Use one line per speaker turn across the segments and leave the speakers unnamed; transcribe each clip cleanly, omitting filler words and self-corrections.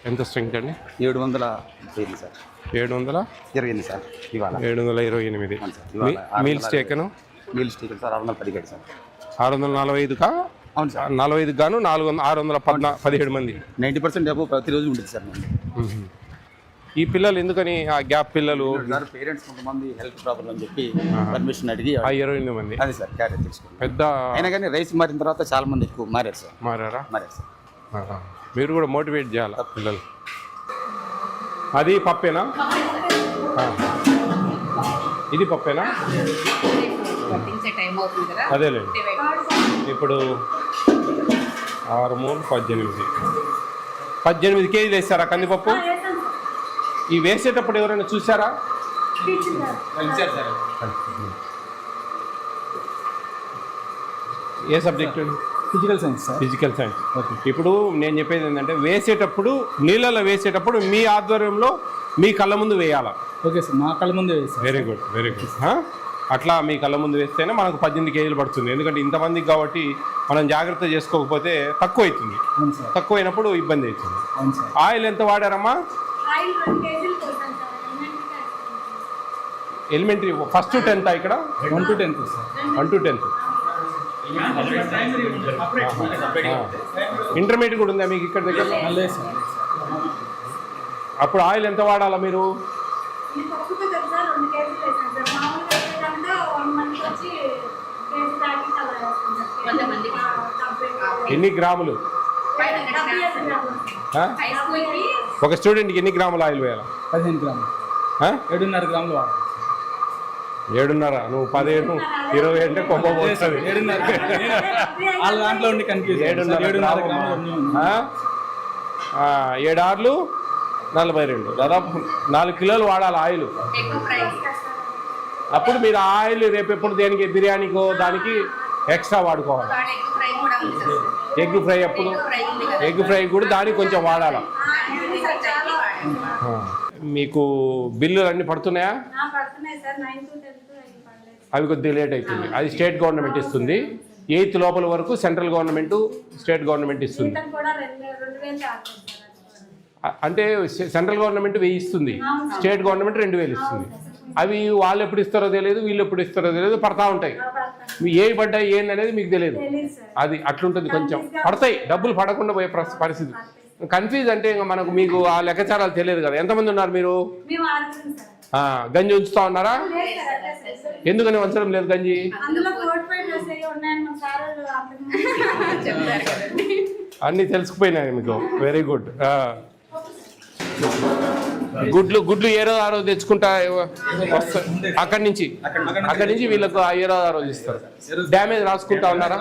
ఎంత స్ట్రెంగ్త్ అండి?
720 sir.
728
sir ఇవాళ.
728. మీల్ స్టేకను
మీల్ స్టేక్ సార్ 617 సార్.
645కా?
అవును సార్.
45 గాను 617 మంది.
90% అబో ప్రతిరోజు ఉంటుంది సార్.
ఈ పిల్లలు ఎందుకని ఆ గ్యాప్ పిల్లలు
సార్ పేరెంట్స్ కొంతమంది హెల్త్ ప్రాబ్లం అని చెప్పి పర్మిషన్ అడిగి
28 మంది
అదే సార్ క్యారెట్ తీసుకుని
పెద్ద
అయినా కానీ రైస్ మారిన తర్వాత చాలా మంది ఎక్కువ మారారు సార్.
మారారా?
మారారు సార్.
మీరు కూడా మోటివేట్ చేయాలి పిల్లలు. అది పప్పేనా? ఇది పప్పేనా? అదేలేండి. ఇప్పుడు 6 3 18 కేజీలు వేస్తారా కందిపప్పు? ఈ వేసేటప్పుడు ఎవరైనా చూసారా? ఏ subject?
Physical science sir.
Physical science. ఇప్పుడు నేను చెప్పేది ఏంటంటే వేసేటప్పుడు నీళ్ళలో వేసేటప్పుడు మీ ఆధ్వర్యంలో మీ కళ్ళ ముందు వేయాలా?
ఓకే సార్, మా కళ్ళ ముందు వేస్తాం.
Very good, very good. అట్లా మీ కళ్ళ ముందు వేస్తేనే మనకు 18 కేజీలు పడుతుంది. ఎందుకంటే ఇంతమందికి కాబట్టి మనం జాగ్రత్త చేసుకోకపోతే తక్కువ అవుతుంది. తక్కువ అయినప్పుడు ఇబ్బంది అవుతుంది. ఆయిల్ ఎంత వాడారమ్మా? ఎలిమెంటరీ 1st to 10th ఇక్కడ
1 to 10th sir.
1 to 10th. Intermediate కూడా ఉందా మీకు ఇక్కడ దగ్గర? అప్పుడు ఆయిల్ ఎంత వాడాలా మీరు? ఎన్ని గ్రాములు? ఒక స్టూడెంట్కి ఎన్ని గ్రాములు ఆయిల్ వేయాలి?
15 గ్రాములు. 7.5 గ్రాములు వాడాలి.
7.5. నువ్వు 17 20 అంటే కొమ్మ పోతుంది. 7 6 42 దాదాపు 4 కిలోలు వాడాలి ఆయిల్. అప్పుడు మీరు ఆయిల్ రేపు ఎప్పుడు దేనికి బిర్యానీకో దానికి ఎక్స్ట్రా వాడుకోవాలి. ఎగ్ ఫ్రై అప్పుడు ఎగ్ ఫ్రై కూడా దానికి కొంచెం వాడాలి. మీకు బిల్లులు అన్నీ పడుతున్నాయా? అవి కొద్దిగా లేట్ అవుతుంది. అది స్టేట్ గవర్నమెంట్ ఇస్తుంది. 8th లోపల వరకు సెంట్రల్ గవర్నమెంట్ స్టేట్ గవర్నమెంట్ ఇస్తుంది. అంటే సెంట్రల్ గవర్నమెంట్ 1000 ఇస్తుంది, స్టేట్ గవర్నమెంట్ 2000 ఇస్తుంది. అవి వాళ్ళు ఎప్పుడు ఇస్తారో తెలియదు, వీళ్ళు ఎప్పుడు ఇస్తారో తెలియదు, పడతా ఉంటాయి. ఏవి పడ్డాయి ఏంది అనేది మీకు తెలియదు. అది అట్లుంటుంది. కొంచెం పడతాయి, డబ్బులు పడకుండా పోయే పరిస్థితి. కన్ఫ్యూజ్ అంటే ఇంకా మనకు మీకు ఆ లెక్కచారాలు తెలియదు కదా. ఎంతమంది ఉన్నారు మీరు? గంజి ఉంచుతా ఉన్నారా? ఎందుకని ఉంచడం లేదు గంజి? అన్నీ తెలిసిపోయినాయి మీకు. Very good. గుడ్లు ఏ రోజు ఆ రోజు తెచ్చుకుంటా వస్తారు. అక్కడి నుంచి వీళ్ళకు ఏ రోజు ఆ రోజు ఇస్తారు. డ్యామేజ్ రాసుకుంటా ఉన్నారా?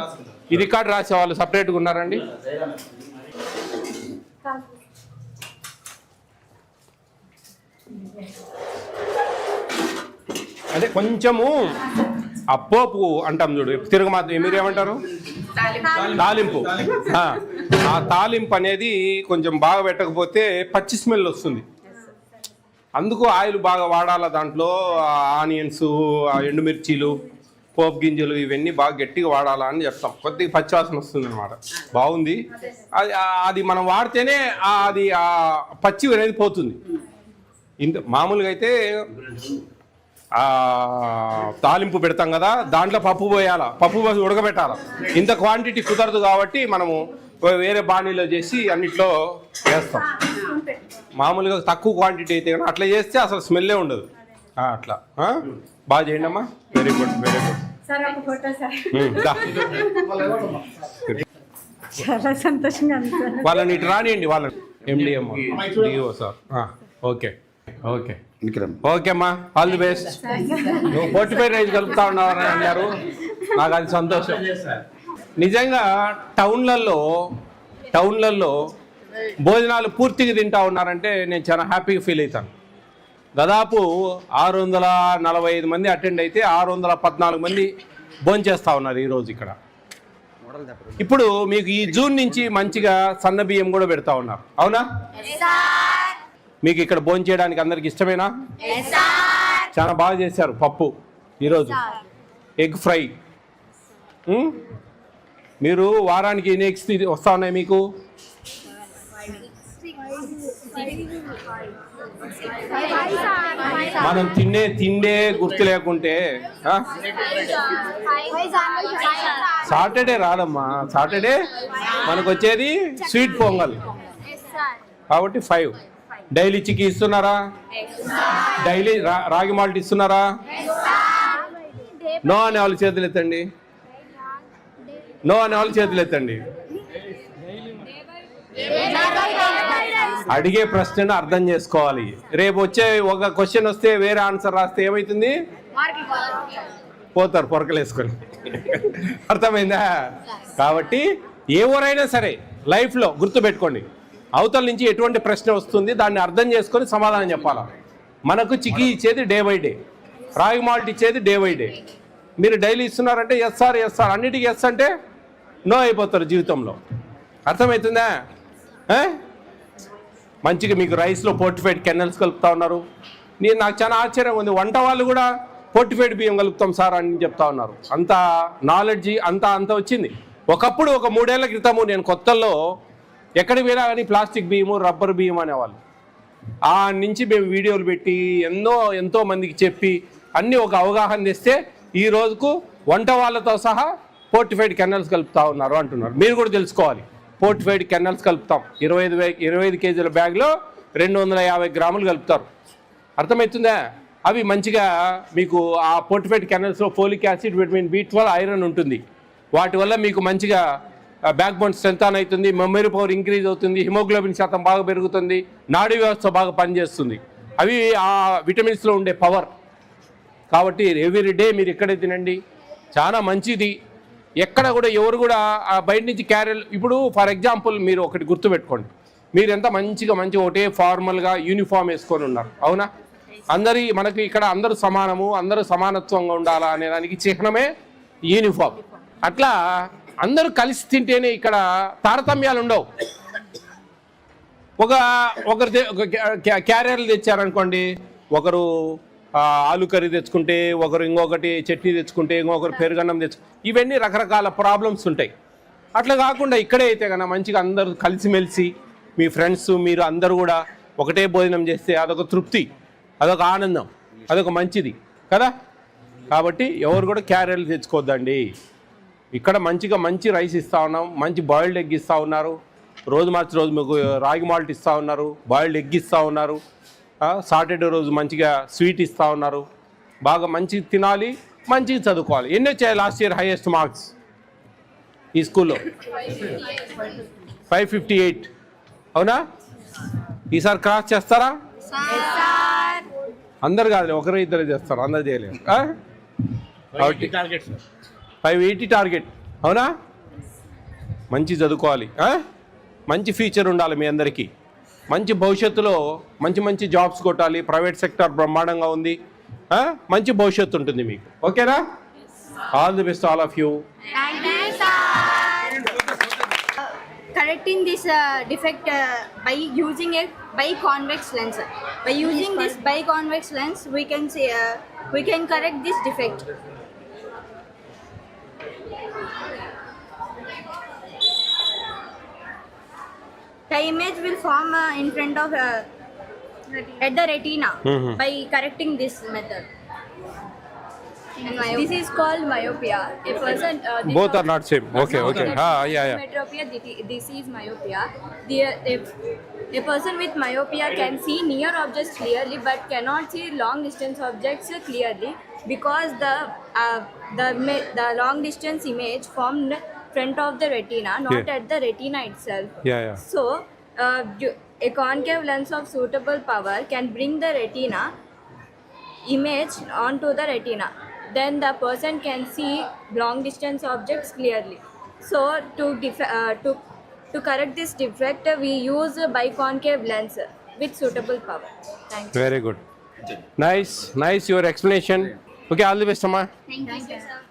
ఈ రికార్డు రాసే వాళ్ళు సపరేట్గా ఉన్నారండి? అదే కొంచెము అప్పోపు అంటాం చూడు, తిరగమాత మీరు ఏమంటారు? తాలింపు. ఆ తాలింపు అనేది కొంచెం బాగా పెట్టకపోతే పచ్చి స్మెల్ వస్తుంది. అందుకు ఆయిల్ బాగా వాడాల. దాంట్లో ఆనియన్స్, ఎండుమిర్చీలు, పోపు గింజలు ఇవన్నీ బాగా గట్టిగా వాడాలా అని చెప్తాం. కొద్దిగా పచ్చివాసన వస్తుంది అనమాట. బాగుంది. అది మనం వాడితేనే అది ఆ పచ్చి అనేది పోతుంది. మామూలుగా అయితే తాలింపు పెడతాం కదా, దాంట్లో పప్పు పోయాల, పప్పు పోసి ఉడకబెట్టాల. ఇంత క్వాంటిటీ కుదరదు కాబట్టి మనము వేరే బాణీలో చేసి అన్నిట్లో వేస్తాం. మామూలుగా తక్కువ క్వాంటిటీ అయితే కానీ అట్లా చేస్తే అసలు స్మెల్లే ఉండదు. అట్లా బాగా చేయండి అమ్మా. Very good, very good.
చాలా సంతోషంగా
వాళ్ళని ఇటు రానియండి. వాళ్ళని MDM DO sir. Okay okay okay అమ్మా, ఆల్ ది బెస్ట్. నువ్వు 45 రైస్ కలుపుతా ఉన్నావని అన్నారు, నాకు అది సంతోషం. నిజంగా టౌన్లలో భోజనాలు పూర్తిగా తింటా ఉన్నారంటే నేను చాలా హ్యాపీగా ఫీల్ అవుతాను. దాదాపు 645 మంది అటెండ్ అయితే 614 మంది భోంచేస్తూ ఉన్నారు ఈరోజు ఇక్కడ. ఇప్పుడు మీకు ఈ జూన్ నుంచి మంచిగా సన్న బియ్యం కూడా పెడతా ఉన్నారు, అవునా? మీకు ఇక్కడ భోజనం చేయడానికి అందరికి ఇష్టమేనా? చాలా బాగా చేశారు పప్పు ఈరోజు. Egg fry. మీరు వారానికి ఎన్ని ఎగ్స్ వస్తూ ఉన్నాయి మీకు? మనం తిండే గుర్తు లేకుంటే సాటర్డే రాదమ్మా. సాటర్డే మనకు వచ్చేది స్వీట్ పొంగల్ కాబట్టి 5. డైలీ చికి ఇస్తున్నారా? డైలీ రాగి మాల్ట్ ఇస్తున్నారా? నో అనే వాళ్ళు చేతులు ఎత్తండి. నో అనే వాళ్ళు చేతులు ఎత్తండి. అడిగే ప్రశ్నను అర్థం చేసుకోవాలి. రేపు వచ్చే ఒక క్వశ్చన్ వస్తే వేరే ఆన్సర్ రాస్తే ఏమవుతుంది? పోతారు పొరకలేసుకొని. అర్థమైందా? కాబట్టి ఎవరైనా సరే లైఫ్లో గుర్తుపెట్టుకోండి, అవతల నుంచి ఎటువంటి ప్రశ్న వస్తుంది దాన్ని అర్థం చేసుకొని సమాధానం చెప్పాలా. మనకు చికి ఇచ్చేది డే బై డే, రాగి మాల్ట్ ఇచ్చేది డే బై డే. మీరు డైలీ ఇస్తున్నారంటే ఎస్ఆర్ అన్నిటికీ ఎస్ అంటే నో అయిపోతారు జీవితంలో. అర్థమవుతుందా? మంచిగా మీకు రైస్లో పోర్టిఫైడ్ కెన్నల్స్ కలుపుతా ఉన్నారు. నాకు చాలా ఆశ్చర్యం ఉంది, వంట వాళ్ళు కూడా పోర్టిఫైడ్ బియ్యం కలుపుతాం సార్ అని చెప్తా ఉన్నారు. అంత నాలెడ్జి అంత వచ్చింది. ఒకప్పుడు ఒక 3 ఏళ్ల క్రితము నేను కొత్తల్లో ఎక్కడికి పోయినా కానీ ప్లాస్టిక్ బియ్యము, రబ్బర్ బియ్యం అనేవాళ్ళు. ఆ నుంచి మేము వీడియోలు పెట్టి ఎంతో మందికి చెప్పి అన్నీ ఒక అవగాహన తెస్తే ఈ రోజుకు వంట వాళ్ళతో సహా పోర్టిఫైడ్ కెన్నల్స్ కలుపుతా ఉన్నారు అంటున్నారు. మీరు కూడా తెలుసుకోవాలి, పోర్టిఫైడ్ కెన్నల్స్ కలుపుతాం. 25 కేజీల బ్యాగ్లో 250 గ్రాములు కలుపుతారు. అర్థమవుతుందా? అవి మంచిగా మీకు ఆ పోర్టిఫైడ్ కెన్నల్స్లో folic acid, vitamin B12, iron ఉంటుంది. వాటి వల్ల మీకు మంచిగా బ్యాక్ బోన్ స్ట్రెంత్ అవుతుంది, మెమరీ పవర్ ఇంక్రీజ్ అవుతుంది, హిమోగ్లోబిన్ శాతం బాగా పెరుగుతుంది, నాడీ వ్యవస్థ బాగా పనిచేస్తుంది. అవి ఆ విటమిన్స్లో ఉండే పవర్. కాబట్టి ఎవ్రీ డే మీరు ఇక్కడే తినండి, చాలా మంచిది. ఎక్కడ కూడా ఎవరు కూడా బయట నుంచి క్యారియర్. ఇప్పుడు ఫర్ ఎగ్జాంపుల్ మీరు ఒకటి గుర్తుపెట్టుకోండి, మీరు ఎంత మంచిగా ఒకటే ఫార్మల్గా యూనిఫామ్ వేసుకొని ఉన్నారు, అవునా? మనకి ఇక్కడ అందరూ సమానము, అందరూ సమానత్వంగా ఉండాలా అనే దానికి చిహ్నమే యూనిఫామ్. అట్లా అందరూ కలిసి తింటేనే ఇక్కడ తారతమ్యాలు ఉండవు. ఒకరు క్యారియర్లు తెచ్చారనుకోండి, ఒకరు ఆలు కర్రీ తెచ్చుకుంటే, ఒకరు ఇంకొకటి చట్నీ తెచ్చుకుంటే, ఇంకొకరు పెరుగన్నం ఇవన్నీ రకరకాల ప్రాబ్లమ్స్ ఉంటాయి. అట్లా కాకుండా ఇక్కడే అయితే కన్నా మంచిగా అందరూ కలిసిమెలిసి మీ ఫ్రెండ్స్ మీరు అందరూ కూడా ఒకటే భోజనం చేస్తే అదొక తృప్తి, అదొక ఆనందం, అదొక మంచిది కదా. కాబట్టి ఎవరు కూడా క్యారియర్లు తెచ్చుకోవద్దండి. ఇక్కడ మంచి రైస్ ఇస్తూ ఉన్నాం, మంచి బాయిల్డ్ ఎగ్ ఇస్తూ ఉన్నారు, రోజు మార్చి రోజు మీకు రాగి మాల్ట్ ఇస్తూ ఉన్నారు, బాయిల్డ్ ఎగ్ ఇస్తూ ఉన్నారు, సాటర్డే రోజు మంచిగా స్వీట్ ఇస్తూ ఉన్నారు. బాగా మంచిగా తినాలి, మంచిగా చదువుకోవాలి. ఎన్ని వచ్చాయి లాస్ట్ ఇయర్ హైయెస్ట్ మార్క్స్ ఈ స్కూల్లో? 558. అవునా? ఈసారి క్రాస్ చేస్తారా? అందరు కాదు, ఒకరు ఇద్దరు చేస్తారు, అందరు చేయలేరు. 580 టార్గెట్. అవునా? మంచి చదువుకోవాలి, మంచి ఫ్యూచర్ ఉండాలి మీ అందరికీ. మంచి భవిష్యత్తులో మంచి జాబ్స్ కొట్టాలి. ప్రైవేట్ సెక్టర్ బ్రహ్మాండంగా ఉంది, మంచి భవిష్యత్తు ఉంటుంది మీకు. ఓకేనా? All the best all of you.
Correcting this defect by using a biconvex lens. By using this biconvex lens, we can correct this defect. The image will form in front of at the retina by correcting this method.
This is called myopia. A person
both are not same. Okay. Yeah.
Metropia. This is myopia. A person with myopia can see near objects clearly but cannot see long distance objects clearly because the long distance image formed front of the retina, not at the retina itself.
Yeah.
So a concave lens of suitable power can bring the retina image onto the retina. Then the person can see long distance objects clearly. So to correct this defect, we use a biconcave lens with suitable power. Thank you.
Very good. Nice your explanation. Okay, all the best, Amma.
Thank you, sir.